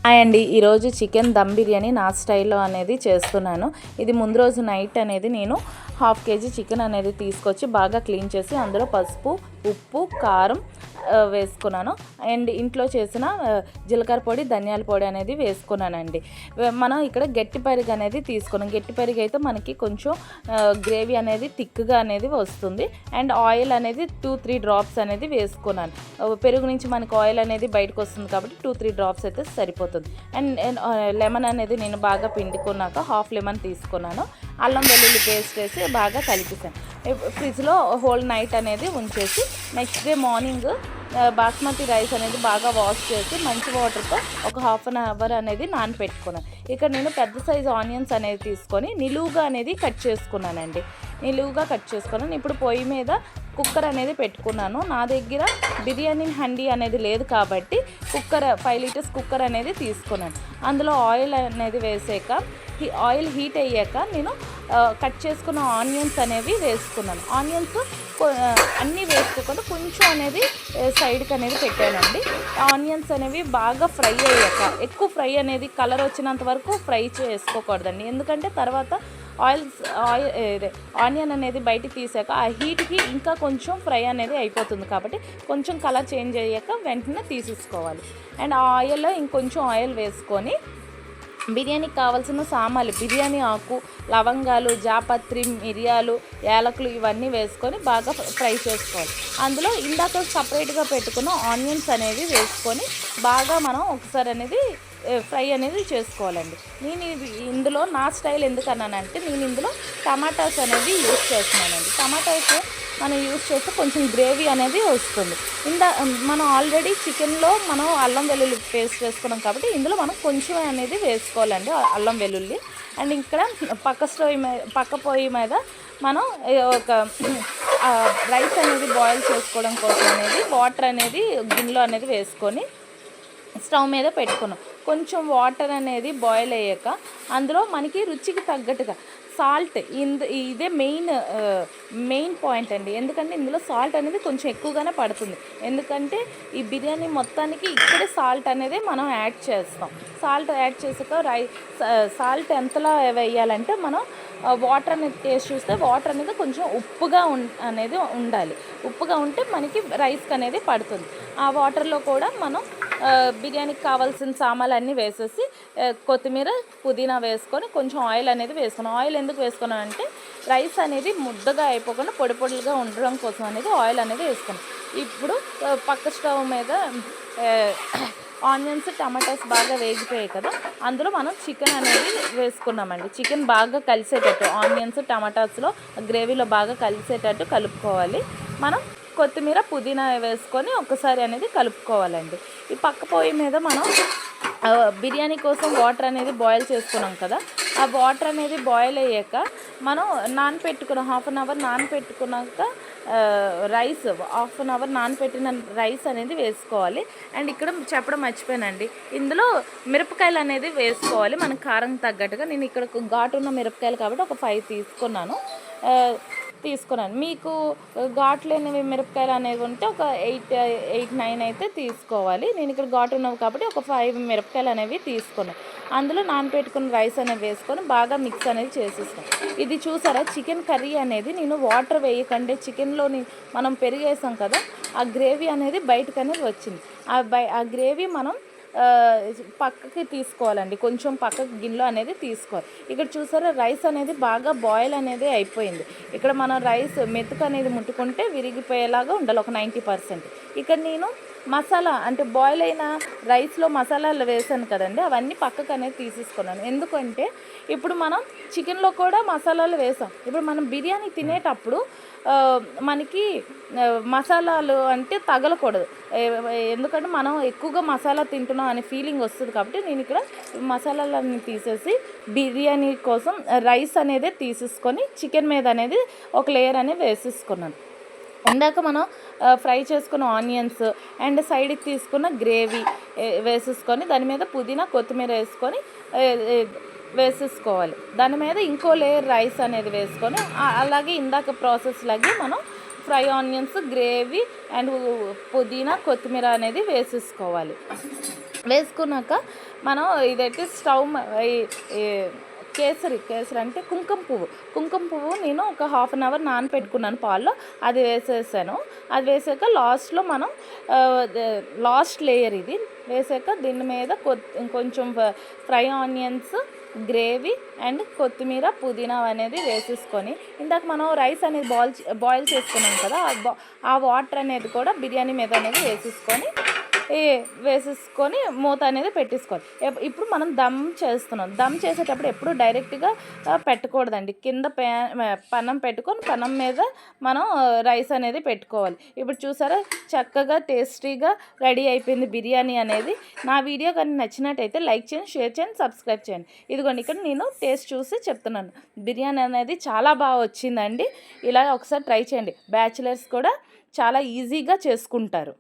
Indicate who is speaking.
Speaker 1: అండి ఈరోజు చికెన్ దమ్ బిర్యానీ నా స్టైల్లో అనేది చేస్తున్నాను. ఇది ముందు రోజు నైట్ అనేది నేను 1/2 kg చికెన్ అనేది తీసుకొచ్చి బాగా క్లీన్ చేసి అందులో పసుపు, ఉప్పు, కారం వేసుకున్నాను. అండ్ ఇంట్లో చేసిన జీలకర్ర పొడి, ధనియాల పొడి అనేది వేసుకున్నానండి. మనం ఇక్కడ గట్టి పెరుగు అనేది తీసుకున్నాం. గట్టి పెరుగు అయితే మనకి కొంచెం గ్రేవీ అనేది థిక్గా అనేది వస్తుంది. అండ్ ఆయిల్ అనేది 2-3 డ్రాప్స్ అనేది వేసుకున్నాను. పెరుగు నుంచి మనకి ఆయిల్ అనేది బయటకు వస్తుంది కాబట్టి 2-3 డ్రాప్స్ అయితే సరిపోతుంది. అండ్ లెమన్ అనేది నేను బాగా పిండుకున్నాక 1/2 లెమన్ తీసుకున్నాను. అల్లం వెల్లుల్లి పేస్ట్ వేసి బాగా కలిపేసాను. ఫ్రిడ్జ్లో హోల్ నైట్ అనేది ఉంచేసి next day morning basmati rice అనేది బాగా వాష్ చేసి మంచి వాటర్తో ఒక 1/2 అవర్ అనేది నానపెట్టుకున్నాను. ఇక్కడ నేను పెద్ద సైజు ఆనియన్స్ అనేది తీసుకొని నిలువుగా అనేది కట్ చేసుకున్నానండి. నిలువుగా కట్ చేసుకున్నాను. ఇప్పుడు పొయ్యి మీద కుక్కర్ అనేది పెట్టుకున్నాను. నా దగ్గర బిర్యానీ హండీ అనేది లేదు కాబట్టి 5 లీటర్స్ కుక్కర్ అనేది తీసుకున్నాను. అందులో ఆయిల్ అనేది వేసాక ఆయిల్ హీట్ అయ్యాక నేను కట్ చేసుకున్న ఆనియన్స్ అనేవి వేసుకున్నాను. ఆనియన్స్ అన్నీ వేసుకోకుండా కొంచెం అనేది సైడ్కి అనేది పెట్టానండి. ఆనియన్స్ అనేవి బాగా ఫ్రై అయ్యాక, ఎక్కువ ఫ్రై అనేది కలర్ వచ్చినంత వరకు ఫ్రై చేసుకోకూడదండి. ఎందుకంటే తర్వాత ఆనియన్ అనేది బయటికి తీసాక ఆ హీట్కి ఇంకా కొంచెం ఫ్రై అనేది అయిపోతుంది కాబట్టి కొంచెం కలర్ చేంజ్ అయ్యాక వెంటనే తీసేసుకోవాలి. అండ్ ఆ ఆయిల్లో ఇంకొంచెం ఆయిల్ వేసుకొని బిర్యానీకి కావాల్సిన సామాన్లు బిర్యానీ ఆకు, లవంగాలు, జాపత్రి, మిరియాలు, యాలకులు ఇవన్నీ వేసుకొని బాగా ఫ్రై చేసుకోవాలి. అందులో ఇందాక సపరేట్గా పెట్టుకున్న ఆనియన్స్ అనేవి వేసుకొని బాగా మనం ఒకసారి అనేది ఫ్రై అనేది చేసుకోవాలండి. నేను ఇందులో నా స్టైల్ ఎందుకన్నానంటే నేను ఇందులో టమాటాస్ అనేది యూజ్ చేస్తున్నానండి. టమాటాస్ మనం యూజ్ చేస్తే కొంచెం గ్రేవీ అనేది వస్తుంది. మనం ఆల్రెడీ చికెన్లో మనం అల్లం వెల్లుల్లి పేస్ట్ వేసుకున్నాం కాబట్టి ఇందులో మనం కొంచెం అనేది వేసుకోవాలండి అల్లం వెల్లుల్లి. అండ్ ఇక్కడ పక్క పొయ్యి మీద మనం ఒక రైస్ అనేది బాయిల్ చేసుకోవడం కోసం అనేది వాటర్ అనేది గిన్నెలో అనేది వేసుకొని స్టవ్ మీద పెట్టుకున్నాం. కొంచెం వాటర్ అనేది బాయిల్ అయ్యాక అందులో మనకి రుచికి తగ్గట్టుగా సాల్ట్ ఇదే మెయిన్ పాయింట్ అండి. ఎందుకంటే ఇందులో సాల్ట్ అనేది కొంచెం ఎక్కువగానే పడుతుంది. ఎందుకంటే ఈ బిర్యానీ మొత్తానికి ఇక్కడే సాల్ట్ అనేది మనం యాడ్ చేస్తాం. సాల్ట్ యాడ్ చేసాక సాల్ట్ ఎంతలా వేయాలంటే మనం వాటర్ అనేది టేస్ట్ చూస్తే వాటర్ అనేది కొంచెం ఉప్పుగా అనేది ఉండాలి. ఉప్పుగా ఉంటే మనకి రైస్కి అనేది పడుతుంది. ఆ వాటర్లో కూడా మనం బిర్యానీకి కావాల్సిన సామాన్లు అన్నీ వేసేసి కొత్తిమీర, పుదీనా వేసుకొని కొంచెం ఆయిల్ అనేది వేసుకున్నాం. ఆయిల్ ఎందుకు వేసుకున్నాం అంటే రైస్ అనేది ముద్దగా అయిపోకుండా పొడి పొడిగా ఉండడం కోసం అనేది ఆయిల్ అనేది వేసుకున్నాం. ఇప్పుడు పక్క స్టవ్ మీద ఆనియన్స్, టమాటాస్ బాగా వేగిపోయాయి కదా, అందులో మనం చికెన్ అనేది వేసుకున్నామండి. చికెన్ బాగా కలిసేటట్టు ఆనియన్స్, టమాటాస్లో గ్రేవీలో బాగా కలిసేటట్టు కలుపుకోవాలి. మనం కొత్తిమీర, పుదీనా వేసుకొని ఒకసారి అనేది కలుపుకోవాలండి. ఈ పక్క పొయ్యి మీద మనం బిర్యానీ కోసం వాటర్ అనేది బాయిల్ చేసుకున్నాం కదా, ఆ వాటర్ అనేది బాయిల్ అయ్యాక మనం నానపెట్టుకున్న 1/2 అవర్ నానపెట్టుకున్నాక రైస్ 1/2 అవర్ నానపెట్టిన రైస్ అనేది వేసుకోవాలి. అండ్ ఇక్కడ చెప్పడం మర్చిపోయానండి, ఇందులో మిరపకాయలు అనేది వేసుకోవాలి మనకు కారం తగ్గట్టుగా. నేను ఇక్కడ ఘాటు ఉన్న మిరపకాయలు కాబట్టి ఒక 5 తీసుకున్నాను. మీకు ఘాటు లేని మిరపకాయలు అనేవి ఉంటే ఒక 8-9 అయితే తీసుకోవాలి. నేను ఇక్కడ ఘాటు ఉన్నవి కాబట్టి ఒక 5 మిరపకాయలు అనేవి తీసుకున్నాను. అందులో నానబెట్టుకున్న రైస్ అనేది వేసుకొని బాగా మిక్స్ అనేది చేసేస్తాం. ఇది చూసారా, చికెన్ కర్రీ అనేది నేను వాటర్ వేయకంటే చికెన్లోని మనం పెరిగేసాం కదా, ఆ గ్రేవీ అనేది బయటకు అనేది వచ్చింది. ఆ గ్రేవీ మనం పక్కకి తీసుకోవాలండి. కొంచెం పక్కకి గిన్నెలో అనేది తీసుకోవాలి. ఇక్కడ చూసారా, రైస్ అనేది బాగా బాయిల్ అనేది అయిపోయింది. ఇక్కడ మనం రైస్ మెతుకు అనేది ముట్టుకుంటే విరిగిపోయేలాగా ఉండాలి ఒక 90%. ఇక్కడ నేను మసాలా అంటే బాయిల్ అయిన రైస్లో మసాలాలు వేసాను కదండి, అవన్నీ పక్కకు అనేది తీసేసుకున్నాను. ఎందుకంటే ఇప్పుడు మనం చికెన్లో కూడా మసాలాలు వేసాం. ఇప్పుడు మనం బిర్యానీ తినేటప్పుడు మనకి మసాలాలు అంటే తగలకూడదు. ఎందుకంటే మనం ఎక్కువగా మసాలా తింటున్నాం అనే ఫీలింగ్ వస్తుంది కాబట్టి నేను ఇక్కడ మసాలాలన్నీ తీసేసి బిర్యానీ కోసం రైస్ అనేది తీసేసుకొని చికెన్ మీద అనేది ఒక లేయర్ అనేది వేసేసుకున్నాను. ఇందాక మనం ఫ్రై చేసుకున్న ఆనియన్స్ అండ్ సైడ్కి తీసుకున్న గ్రేవీ వేసేసుకొని దాని మీద పుదీనా, కొత్తిమీర వేసేసుకోవాలి. దాని మీద ఇంకో లేయర్ రైస్ అనేది వేసుకొని అలాగే ఇందాక ప్రాసెస్ లాగే మనం ఫ్రై ఆనియన్స్, గ్రేవీ అండ్ పుదీనా, కొత్తిమీర అనేది వేసేసుకోవాలి. వేసుకున్నాక మనం ఇదైతే స్టవ్ ఈ కేసరి అంటే కుంకుమ పువ్వు నేను ఒక హాఫ్ అన్ అవర్ నానపెట్టుకున్నాను పాల్లో, అది వేసేసాను. అది వేసాక లాస్ట్లో మనం లాస్ట్ లేయర్ ఇది వేసాక దీని మీద కొంచెం ఫ్రై ఆనియన్స్, గ్రేవీ అండ్ కొత్తిమీర, పుదీనా అనేది వేసేసుకొని ఇందాక మనం రైస్ అనేది బాయిల్ చేసుకున్నాం కదా, ఆ వాటర్ అనేది కూడా బిర్యానీ మీద అనేది వేసేసుకొని మూత అనేది పెట్టేసుకోవాలి. ఇప్పుడు మనం దమ్ చేస్తున్నాం. దమ్ చేసేటప్పుడు ఎప్పుడు డైరెక్ట్గా పెట్టకూడదండి. కింద పనం పెట్టుకొని పనం మీద మనం రైస్ అనేది పెట్టుకోవాలి. ఇప్పుడు చూసారా చక్కగా టేస్టీగా రెడీ అయిపోయింది బిర్యానీ అనేది. నా వీడియో కానీ నచ్చినట్టయితే లైక్ చేయండి, షేర్ చేయండి, సబ్స్క్రైబ్ చేయండి. ఇదిగోండి ఇక్కడ నేను టేస్ట్ చూసి చెప్తున్నాను. బిర్యానీ అనేది చాలా బాగా వచ్చిందండి. ఇలా ఒకసారి ట్రై చేయండి. బ్యాచిలర్స్ కూడా చాలా ఈజీగా చేసుకుంటారు.